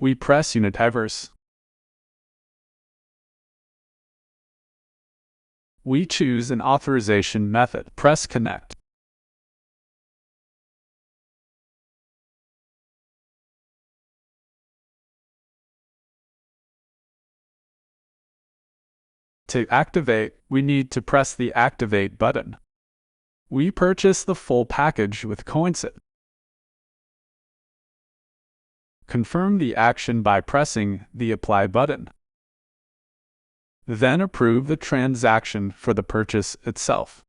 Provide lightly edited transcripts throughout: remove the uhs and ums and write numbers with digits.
We press Uniteverse. We choose an authorization method. Press Connect. To activate, we need to press the Activate button. We purchase the full package with CoinSit. Confirm the action by pressing the Apply button. Then approve the transaction for the purchase itself.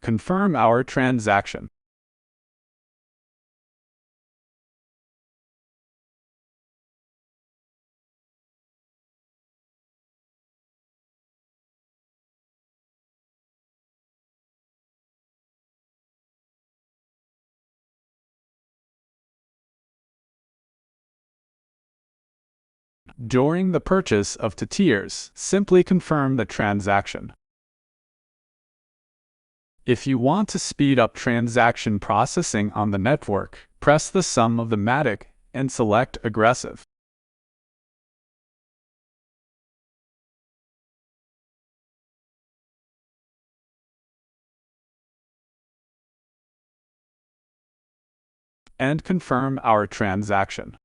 Confirm our transaction. During the purchase of tiers, simply confirm the transaction. If you want to speed up transaction processing on the network, press the sum of the Matic and select Aggressive. And confirm our transaction.